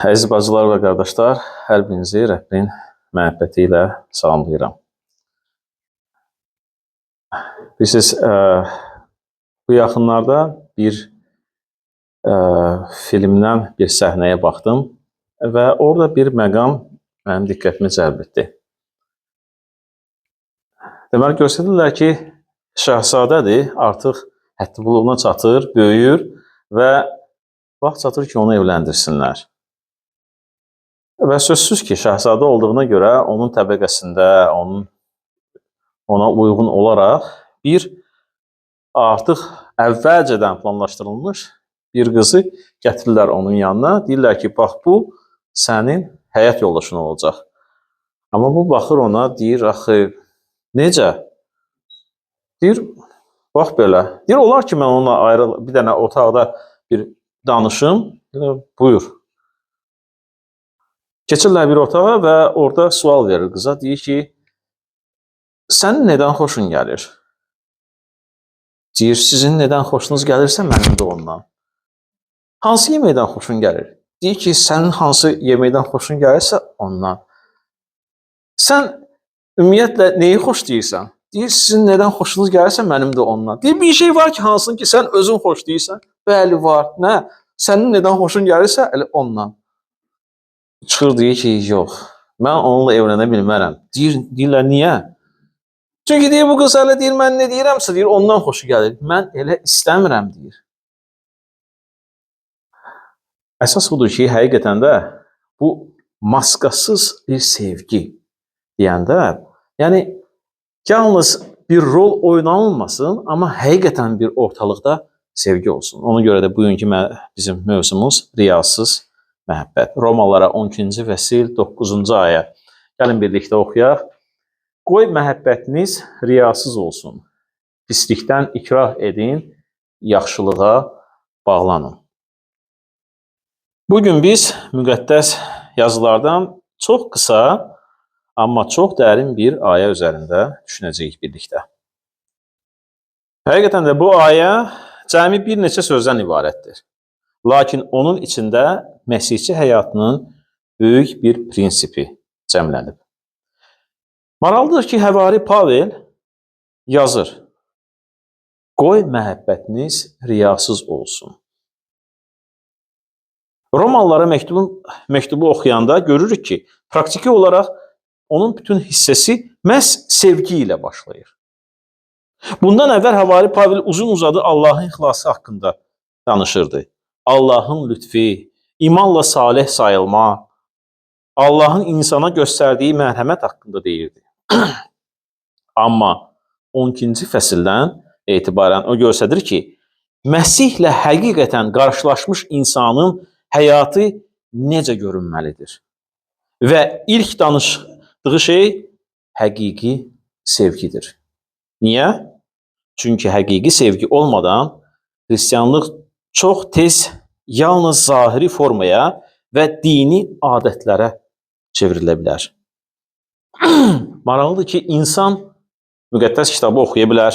Əziz bacılar və qardaşlar, hər birinizi Rəbbin məhəbbəti ilə salamlayıram. Bilirsiniz, bu yaxınlarda bir filmdən bir səhnəyə baxdım və orada bir məqam mənim diqqətimi cəlb etdi. Deməli, göstərirlər ki, şahzadədir, artıq həddi buluğuna çatır, böyüyür və vaxt çatır ki, onu evləndirsinlər. Və sözsüz ki, şahzadə olduğuna görə onun təbəqəsində, ona uyğun olaraq bir artıq əvvəlcədən planlaşdırılmış bir qızı gətirirlər onun yanına. Deyirlər ki, bax bu sənin həyat yoldaşın olacaq. Amma bu baxır ona, deyir, axı, necə? Deyir, bax belə. Deyir, olar ki, mən onunla ayrı bir dənə otaqda bir danışım. Deyir, buyur. Keçirlər bir otağa və orada sual verir qıza. Deyir ki, sənin nədən xoşun gəlir? Deyir, sizin nədən xoşunuz gəlirsə, mənim də ondan. Hansı yeməkdən xoşun gəlir? Deyir ki, sənin hansı yeməkdən xoşun gəlirsə, ondan. Sən ümumiyyətlə neyi xoşlayırsan? Deyir, sizin nədən xoşunuz gəlirsə, mənim də ondan. Deyir, bir şey var ki, hansını ki, sən özün xoşlayırsan? Bəli, var. Nə? Sənin nədən xoşun gəlirsə, elə ondan. Çıxır, deyir ki, yox, mən onunla evlənə bilmərəm. Deyirlər, niyə? Çünki deyir, bu qız hələ deyir, mən nə deyirəmsə, deyir, ondan xoşu gəlir. Mən elə istəmirəm, deyir. Əsas budur ki, həqiqətən də bu maskasız bir sevgi deyəndə, yəni, yalnız bir rol oynanılmasın, amma həqiqətən bir ortalıqda sevgi olsun. Ona görə də bugünkü bizim mövzumuz riyasız məhəbbət. Romalılara 12-ci fəsil 9-cu ayə. Gəlin birlikdə oxuyaq. Qoy məhəbbətiniz riyasız olsun. Pislikdən ikrah edin, yaxşılığa bağlanın. Bugün biz müqəddəs yazılardan çox qısa, amma çox dərin bir ayə üzərində düşünəcəyik birlikdə. Həqiqətən də bu ayə cəmi bir neçə sözdən ibarətdir. Lakin onun içində məsihçi həyatının böyük bir prinsipi cəmlənib. Maraqlıdır ki, həvari Pavel yazır. Qoy məhəbbətiniz riyasız olsun. Romalılara məktubu oxuyanda görürük ki, praktiki olaraq onun bütün hissəsi məhz sevgi ilə başlayır. Bundan əvvəl həvari Pavel uzun-uzadı Allahın xilası haqqında danışırdı. Allahın lütfi, imanla salih sayılma, Allahın insana göstərdiyi mərhəmət haqqında deyirdi. Amma 12-ci fəsildən etibarən o göstərir ki, Məsihlə həqiqətən qarşılaşmış insanın həyatı necə görünməlidir? Və ilk danışdığı şey həqiqi sevgidir. Niyə? Çünki həqiqi sevgi olmadan xristianlıq çox tez yalnız zahiri formaya və dini adətlərə çevrilə bilər. Maraqlıdır ki, insan müqəddəs kitabı oxuya bilər,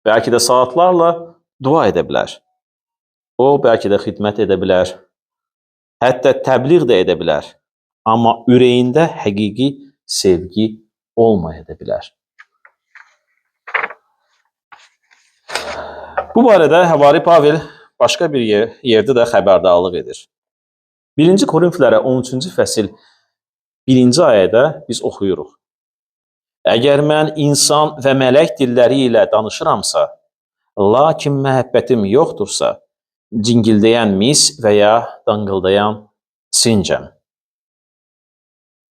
bəlkə də saatlarla dua edə bilər. O, bəlkə də xidmət edə bilər, hətta təbliğ də edə bilər. Amma ürəyində həqiqi sevgi olmaya da bilər. Bu barədə həvari Pavel başqa bir yerdə də xəbərdarlıq edir. 1-ci Korinflərə 13-cü fəsil 1-ci ayədə biz oxuyuruq. Əgər mən insan və mələk dilləri ilə danışıramsa, lakin məhəbbətim yoxdursa, cingildəyən mis və ya danqıldayan sincəm.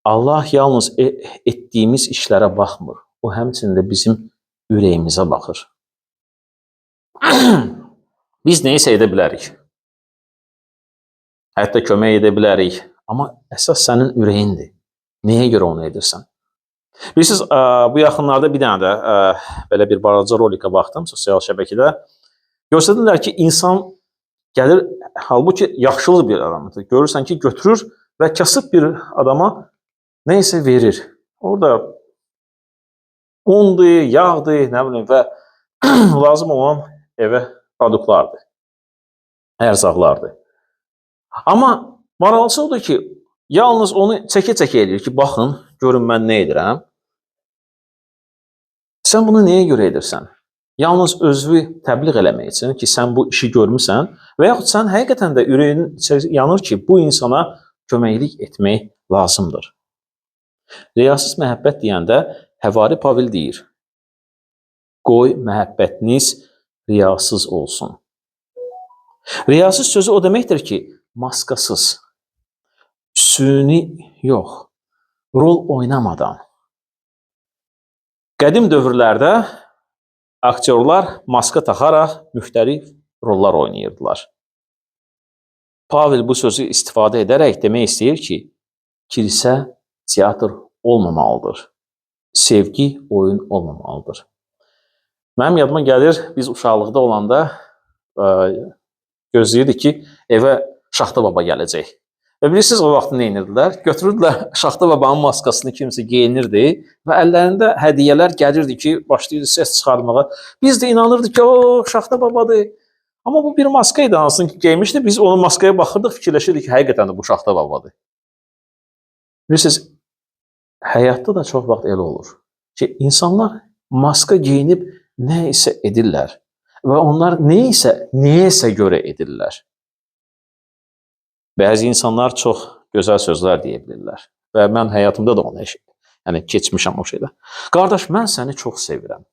Allah yalnız etdiyimiz işlərə baxmır, o həmçində bizim ürəyimizə baxır. Biz nəyisə edə bilərik. Hətta kömək edə bilərik. Amma əsas sənin ürəyindir. Nəyə görə onu edirsən? Bilirsiniz, bu yaxınlarda bir dənə də belə bir balaca rolika baxdım sosial şəbəkədə. Göstərirlər ki, insan gəlir, halbuki yaxşılı bir adamdır. Görürsən ki, götürür və kasıb bir adama nəyisə verir. Orada undur, yağdır, nə bilim və lazım olan evə produktlardır, ərzaqlardır. Amma Maraqlısı odur ki, yalnız onu çəkə-çəkə eləyir ki, baxın, görün mən nə edirəm. Sən bunu nəyə görə edirsən? Yalnız özünü təbliğ eləmək üçün ki, sən bu işi görmüsən və yaxud sən həqiqətən də ürəyin yanır ki, bu insana köməklik etmək lazımdır. Riyasız məhəbbət deyəndə Həvari Pavel deyir, qoy məhəbbətiniz riyasız olsun. Riyasız sözü o deməkdir ki, maskasız, süni yox, rol oynamadan. Qədim dövrlərdə aktyorlar maska taxaraq müxtəlif rollar oynayırdılar. Pavel bu sözü istifadə edərək demək istəyir ki, kilsə teatr olmamalıdır. Sevgi oyun olmamalıdır. Mənim yadıma gəlir, biz uşaqlıqda olanda gözləyirdik ki, evə Şaxta Baba gələcək. Və bilirsiniz, o vaxt nə edirdilər? Götürürdülər Şaxta Babanın maskasını kimsə geyinirdi və əllərində hədiyyələr gəlirdi ki, başlayırdı səs çıxarmağa. Biz də inanırdıq ki, o Şaxta Babadır. Amma bu bir maska idi, hansını ki geymişdi. Biz onun maskaya baxırdıq, fikirləşirdik ki, həqiqətən də bu Şaxta Babadır. Bilirsiniz, həyatda da çox vaxt elə olur ki, insanlar maska geyinib nə isə edirlər və onlar nəyəsə görə edirlər. Bəzi insanlar çox gözəl sözlər deyə bilirlər və mən həyatımda da onu keçmişəm o şeydə. Qardaş, mən səni çox sevirəm.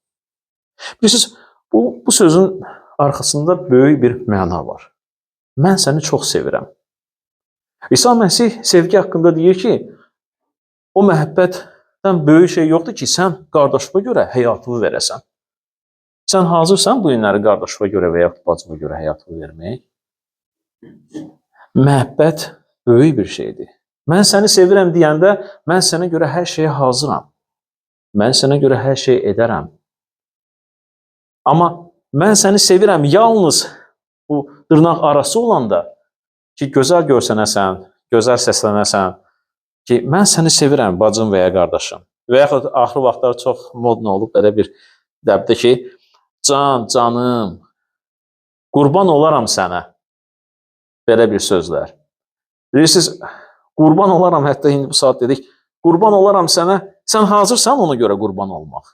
Bilirsiniz, bu sözün arxasında böyük bir məna var. Mən səni çox sevirəm. İsa Məsih sevgi haqqında deyir ki, o məhəbbətdən böyük şey yoxdur ki, sən qardaşına görə həyatını verəsən. Sən hazırsan bu günləri qardaşına görə və ya bacına görə həyatını vermək? Məhəbbət böyük bir şeydir. Mən səni sevirəm deyəndə, mən sənə görə hər şeyə hazıram. Mən sənə görə hər şey edərəm. Amma mən səni sevirəm yalnız bu dırnaq arası olanda ki, gözəl görsənəsən, gözəl səslənəsən ki, mən səni sevirəm bacım və ya qardaşım. Və yaxud axır vaxtlar çox modna olub belə bir dəbdə ki, canım, qurban olaram sənə. Belə bir sözlər. Bilirsiniz, qurban olaram, hətta indi bu saat dedik, qurban olaram sənə, sən hazırsan ona görə qurban olmaq.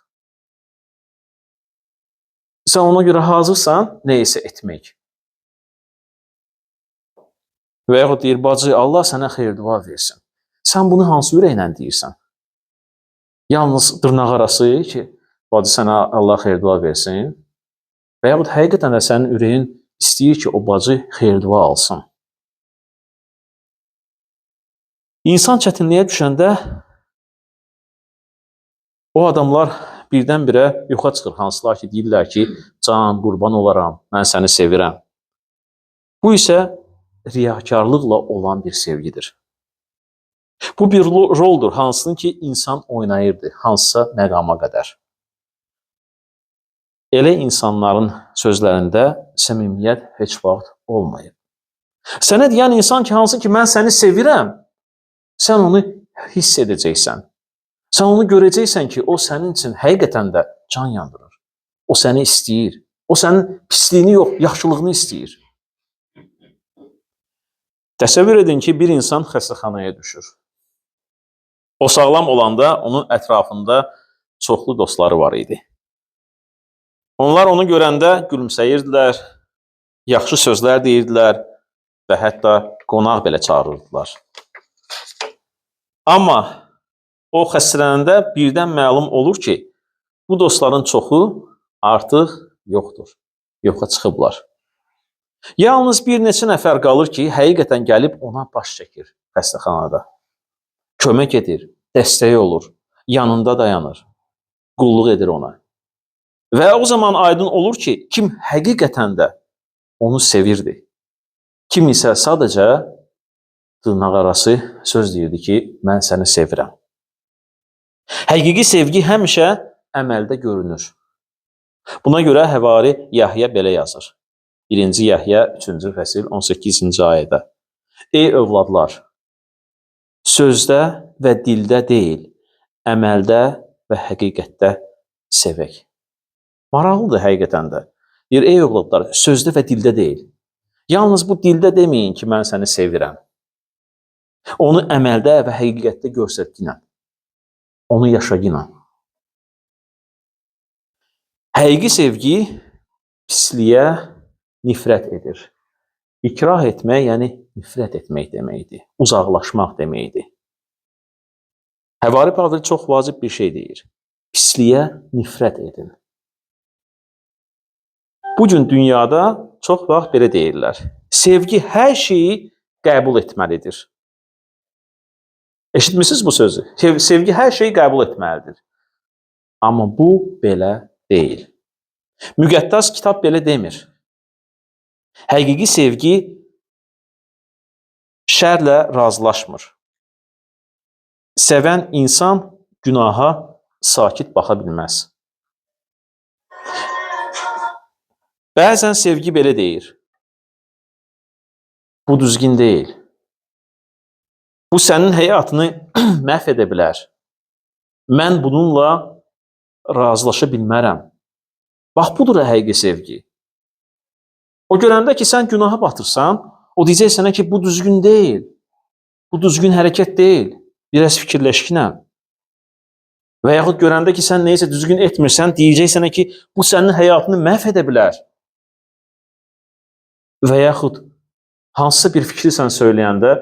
Sən ona görə hazırsan neysə etmək. Və yaxud deyir, bacı, Allah sənə xeyir-dua versin. Sən bunu hansı ürəklə deyirsən? Yalnız dırnaq arası ki, bacı sənə Allah xeyir-dua versin. Və yaxud həqiqətən də sənin ürəyin istəyir ki, o bacı xeyir-dua alsın. İnsan çətinliyə düşəndə o adamlar birdən-birə yoxa çıxır. Hansılar ki, deyirlər ki, can, qurban olaram, mən səni sevirəm. Bu isə riyakarlıqla olan bir sevgidir. Bu bir roldur, hansını ki, insan oynayırdı, hansısa məqama qədər. Elə insanların sözlərində səmimiyyət heç vaxt olmayıb. Sənə deyən insan ki, hansı ki, mən səni sevirəm, sən onu hiss edəcəksən. Sən onu görəcəksən ki, o sənin üçün həqiqətən də can yandırır. O səni istəyir. O sənin pisliyini yox, yaxşılığını istəyir. Təsəvvür edin ki, bir insan xəstəxanaya düşür. O sağlam olanda onun ətrafında çoxlu dostları var idi. Onlar onu görəndə gülümsəyirdilər, yaxşı sözlər deyirdilər və hətta qonaq belə çağırırdılar. Amma o xəstələnəndə birdən məlum olur ki, bu dostların çoxu artıq yoxdur, yoxa çıxıblar. Yalnız bir neçə nəfər qalır ki, həqiqətən gəlib ona baş çəkir xəstəxanada. Kömək edir, dəstəyi olur, yanında dayanır, qulluq edir ona. Və o zaman aydın olur ki, kim həqiqətən də onu sevirdi. Kim isə sadəcə dırnaq arası söz deyirdi ki, mən səni sevirəm. Həqiqi sevgi həmişə əməldə görünür. Buna görə Həvari Yahya belə yazır. 1-ci Yahya 3-cü fəsil 18-ci ayədə. Ey övladlar, sözdə və dildə deyil, əməldə və həqiqətdə sevək. Maraqlıdır həqiqətən də. Deyir, ey övladlar, sözdə və dildə deyil. Yalnız bu dildə deməyin ki, mən səni sevirəm. Onu əməldə və həqiqətdə göstərginə, onu yaşagina. Həqiqi sevgi pisliyə nifrət edir. İkrah etmək, yəni nifrət etmək deməkdir. Uzaqlaşmaq deməkdir. Həvari Pavel çox vacib bir şey deyir. Pisliyə nifrət edin. Bugün dünyada çox vaxt belə deyirlər. Sevgi hər şeyi qəbul etməlidir. Eşitmisiniz bu sözü? Sevgi hər şeyi qəbul etməlidir. Amma bu belə deyil. Müqəddəs kitab belə demir. Həqiqi sevgi şərlə razılaşmır. Sevən insan günaha sakit baxa bilməz. Bəzən sevgi belə deyir. Bu düzgün deyil. Bu sənin həyatını məhv edə bilər. Mən bununla razılaşa bilmərəm. Bax, budur həqiqi sevgi. O görəndə ki, sən günaha batırsan, o deyəcək sənə ki, bu düzgün deyil. Bu düzgün hərəkət deyil. Biraz fikirləşkinə. Və yaxud görəndə ki, sən neysə düzgün etmirsən, deyəcək sənə ki, bu sənin həyatını məhv edə bilər. Və yaxud hansısa bir fikri sən söyləyəndə,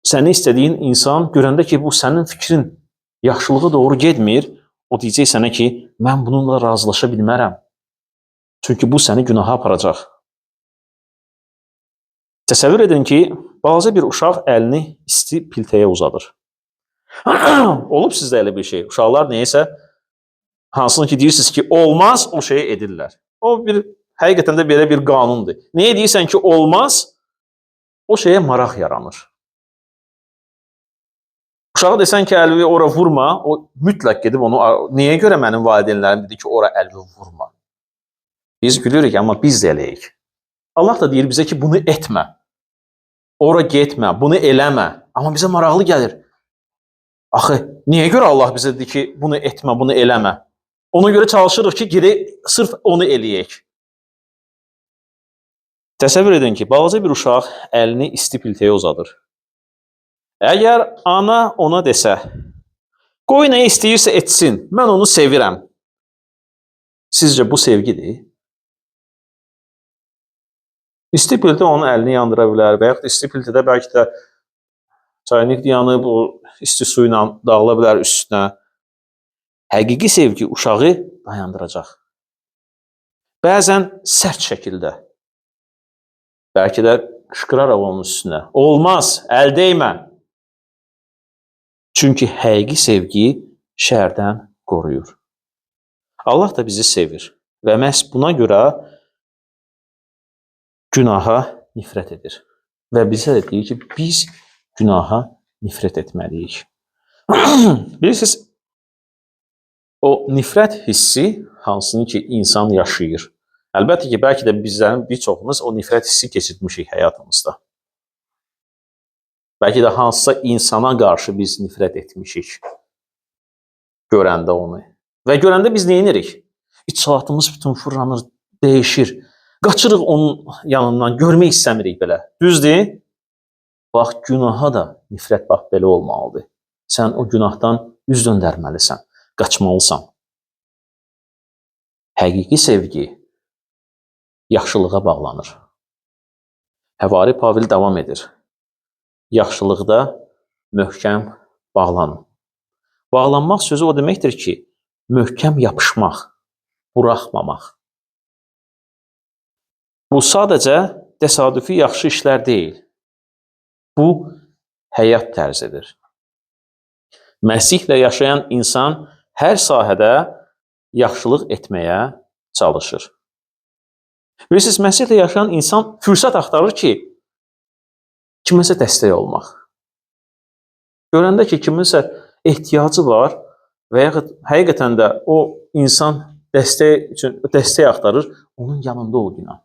səni istədiyin insan görəndə ki, bu sənin fikrin yaxşılığa doğru getmir, o deyəcək sənə ki, mən bununla razılaşa bilmərəm. Çünki bu səni günaha aparacaq. Təsəvvür edin ki, balaca bir uşaq əlini isti piltəyə uzadır. Olub sizdə elə bir şey. Uşaqlar neyəsə, hansını ki deyirsiniz ki, olmaz, o şeyi edirlər. O həqiqətən də belə bir qanundur. Niyə deyirsən ki, olmaz, o şeyə maraq yaranır. Uşağa desən ki, əlvi ora vurma, o mütləq gedib onu, niyə görə mənim valideynlərim dedi ki, ora əlvi vurma? Biz gülürük, amma biz də eləyik. Allah da deyir bizə ki, bunu etmə. Ora getmə, bunu eləmə. Amma bizə maraqlı gəlir. Axı, niyə görə Allah bizə deyir ki, bunu etmə, bunu eləmə? Ona görə çalışırıq ki, gedək, sırf onu eləyək. Təsəvvür edin ki, balaca bir uşaq əlini isti piltəyə uzadır. Əgər ana ona desə, qoy nə istəyirsə etsin, mən onu sevirəm. Sizcə bu sevgidir? İsti piltə onun əlini yandıra bilər və yaxud isti piltədə bəlkə də çaynik yanıb, o isti su ilə dağıla bilər üstünə. Həqiqi sevgi uşağı dayandıracaq. Bəzən sərt şəkildə. Bəlkə də qışqıraraq onun üstünə. Olmaz, əl dəymə. Çünki həqiqi sevgi şərdən qoruyur. Allah da bizi sevir və məhz buna görə günaha nifrət edir. Və bizə də deyir ki, biz günaha nifrət etməliyik. Bilirsiniz, o nifrət hissi hansını ki insan yaşayır. Əlbəttə ki, bəlkə də bizlərin bir çoxumuz o nifrət hissi keçirmişik həyatımızda. Bəlkə də hansısa insana qarşı biz nifrət etmişik. Görəndə onu. Və görəndə biz nə edirik? İçalatımız bütün fırlanır, dəyişir. Qaçırıq onun yanından, görmək istəmirik belə. Düzdür? Bax, günaha da nifrət bax belə olmalıdır. Sən o günahdan üz döndərməlisən, qaçmalısan. Həqiqi sevgi yaxşılığa bağlanır. Həvari Pavel davam edir. Yaxşılıqda möhkəm bağlanın. Bağlanmaq sözü o deməkdir ki, möhkəm yapışmaq, buraxmamaq. Bu sadəcə təsadüfi yaxşı işlər deyil. Bu, həyat tərzidir. Məsihlə yaşayan insan hər sahədə yaxşılıq etməyə çalışır. Bilirsiniz, Məsihlə yaşayan insan fürsət axtarır ki, kiməsə dəstək olmaq. Görəndə ki, kiməsə ehtiyacı var və yaxud həqiqətən də o insan dəstək axtarır, onun yanında ol günah.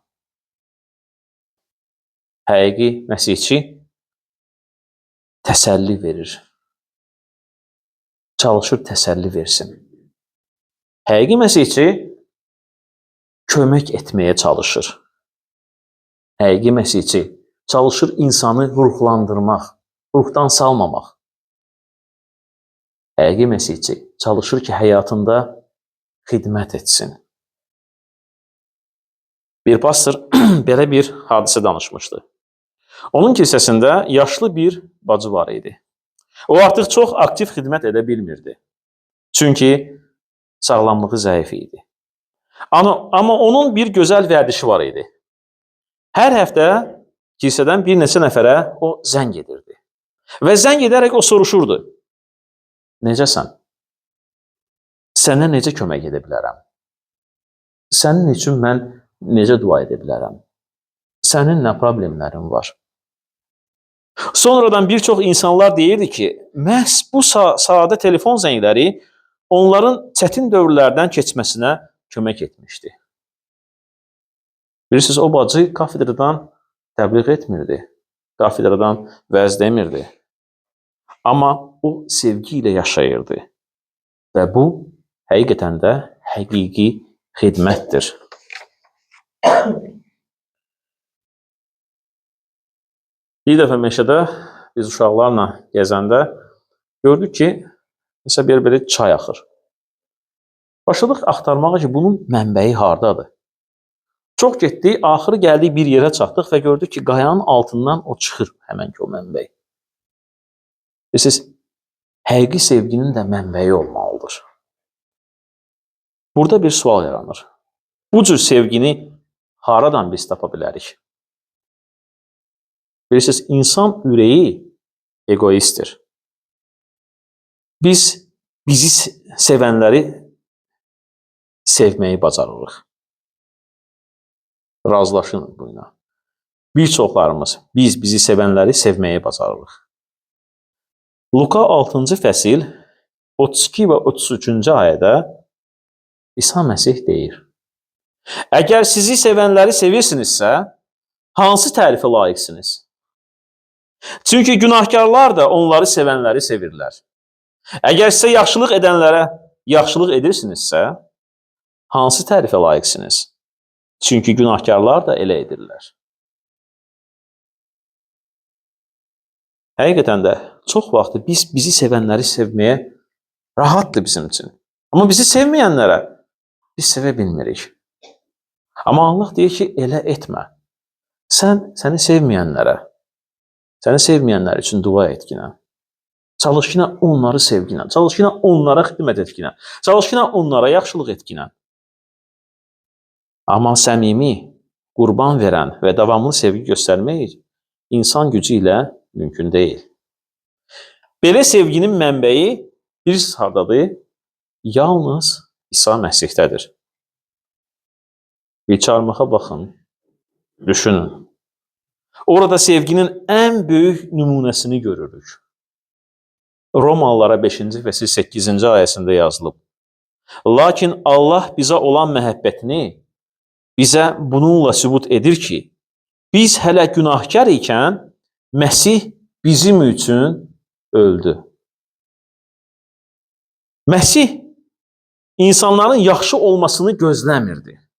Həqiqi məsihçi təsəlli verir. Çalışır təsəlli versin. Həqiqi məsihçi kömək etməyə çalışır. Həqiqi məsihçi çalışır insanı ruhlandırmaq. ruhdan salmamaq. Həqiqi məsihçi çalışır ki, həyatında xidmət etsin. Bir pastor belə bir hadisə danışmışdı. Onun kilsəsində yaşlı bir bacı var idi. O artıq çox aktiv xidmət edə bilmirdi. Çünki sağlamlığı zəif idi. Amma onun bir gözəl vərdişi var idi. Hər həftə kilsədən bir neçə nəfərə o zəng edirdi. Və zəng edərək o soruşurdu. Necəsən? Sənə necə kömək edə bilərəm? Sənin üçün mən necə dua edə bilərəm? Sənin nə problemlərin var? Sonradan bir çox insanlar deyirdi ki, məhz bu sadə telefon zəngləri onların çətin dövrlərdən keçməsinə kömək etmişdi. Bilirsiniz, o bacı kafedradan təbliğ etmirdi, kafedradan vəz demirdi. Amma o sevgi ilə yaşayırdı. Və bu, həqiqətən də həqiqi xidmətdir. Bir dəfə meşədə biz uşaqlarla gəzəndə gördük ki, məsələn, belə çay axır. Başladıq axtarmağa ki, bunun mənbəyi hardadır? Çox getdi, axırı gəldik bir yerə çatdıq və gördük ki, qayanın altından o çıxır həmən ki o mənbəy. Bilirsiniz, həqiqi sevginin də mənbəyi olmalıdır. Burada bir sual yaranır. Bu cür sevgini haradan biz tapa bilərik? Bilirsiniz, insan ürəyi egoistdir. Biz bizi sevənləri sevməyi bacarırıq. Razılaşın buyuna. Bir çoxlarımız biz bizi sevənləri sevməyi bacarırıq. Luka 6-cı fəsil 32 və 33-cü ayədə İsa Məsih deyir: Əgər sizi sevənləri sevirsinizsə, hansı tərifə layiqsiniz? Çünki günahkarlar da onları sevənləri sevirlər. Əgər sizə yaxşılıq edənlərə yaxşılıq edirsinizsə, hansı tərifə layiqsiniz? Çünki günahkarlar da elə edirlər. Həqiqətən də çox vaxt biz bizi sevənləri sevməyə rahatdır bizim üçün. Amma bizi sevməyənlərə biz sevə bilmirik. Amma Allah deyir ki, elə etmə. Səni sevməyənlər üçün dua etkinə. Çalış ki, onları sevginə. Çalış ki, onlara xidmət etkinə. Çalış ki, onlara yaxşılıq etkinə. Amma səmimi, qurban verən və davamlı sevgi göstərmək insan gücü ilə mümkün deyil. Belə sevginin mənbəyi bilirsiniz hardadır? Yalnız İsa Məsihdədir. Bir çarmıxa baxın, düşünün. Orada sevginin ən böyük nümunəsini görürük. Romalılara 5-ci fəsil 8-ci ayəsində yazılıb. Lakin Allah bizə olan məhəbbətini bizə bununla sübut edir ki, biz hələ günahkar ikən Məsih bizim üçün öldü. Məsih insanların yaxşı olmasını gözləmirdi.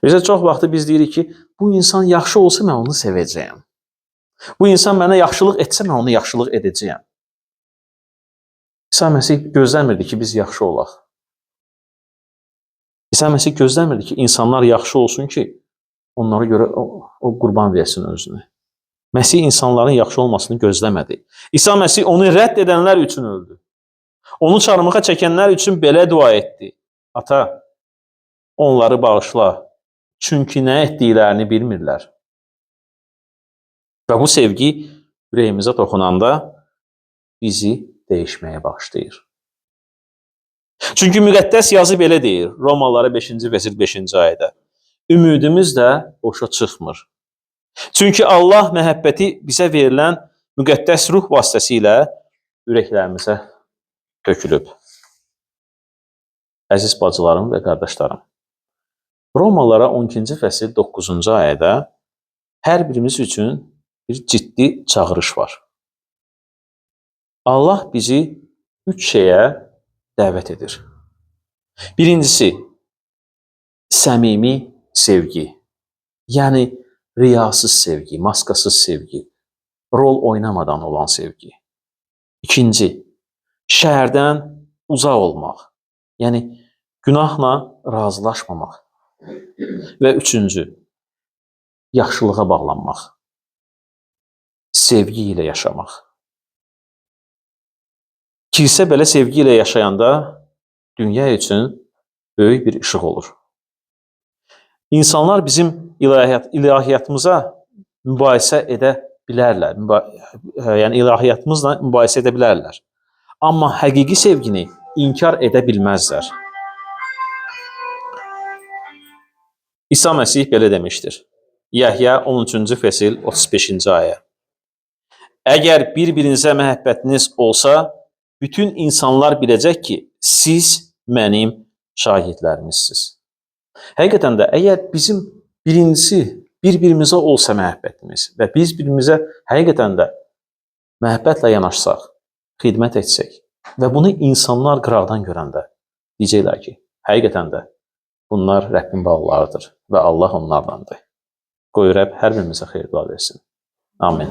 Bizə çox vaxt biz deyirik ki, bu insan yaxşı olsa mən onu sevəcəyəm. Bu insan mənə yaxşılıq etsə mən onu yaxşılıq edəcəyəm. İsa Məsih gözləmirdi ki, biz yaxşı olaq. İsa Məsih gözləmirdi ki, insanlar yaxşı olsun ki, onlara görə o qurban versin özünü. Məsih insanların yaxşı olmasını gözləmədi. İsa Məsih onu rədd edənlər üçün öldü. Onu çarmıxa çəkənlər üçün belə dua etdi. Ata, onları bağışla, çünki nə etdiklərini bilmirlər. Və bu sevgi ürəyimizə toxunanda bizi dəyişməyə başlayır. Çünki müqəddəs yazı belə deyir, Romalılara 5-ci fəsil 5-ci ayədə. Ümidimiz də boşa çıxmır. Çünki Allah məhəbbəti bizə verilən müqəddəs ruh vasitəsilə ürəklərimizə tökülüb. Əziz bacılarım və qardaşlarım, Romalılara 12-ci fəsil 9-cu ayədə hər birimiz üçün bir ciddi çağırış var. Allah bizi 3 şeyə dəvət edir. Birincisi, səmimi sevgi. Yəni, riyasız sevgi, maskasız sevgi. rol oynamadan olan sevgi. İkinci, şəhərdən uzaq olmaq. Yəni, günahla razılaşmamaq. Və üçüncü, yaxşılığa bağlanmaq. Sevgi ilə yaşamaq. Kilsə belə sevgi ilə yaşayanda dünya üçün böyük bir işıq olur. İnsanlar bizim ilahiyyatımıza mübahisə edə bilərlər. Yəni, ilahiyyatımızla mübahisə edə bilərlər. Amma həqiqi sevgini inkar edə bilməzlər. İsa Məsih belə demişdir. Yəhya 13-cü fəsil 35-ci ayə. Əgər bir-birinizə məhəbbətiniz olsa, bütün insanlar biləcək ki, siz mənim şahidlərimizsiniz. Həqiqətən də, əgər bizim birincisi bir-birimizə olsa məhəbbətimiz və biz birimizə həqiqətən də məhəbbətlə yanaşsaq, xidmət etsək və bunu insanlar qıraqdan görəndə deyəcəklər ki, həqiqətən də bunlar Rəbbin bağlarıdır və Allah onlardandır. Qoy Rəbb hər birimizə xeyir dua versin. Amin.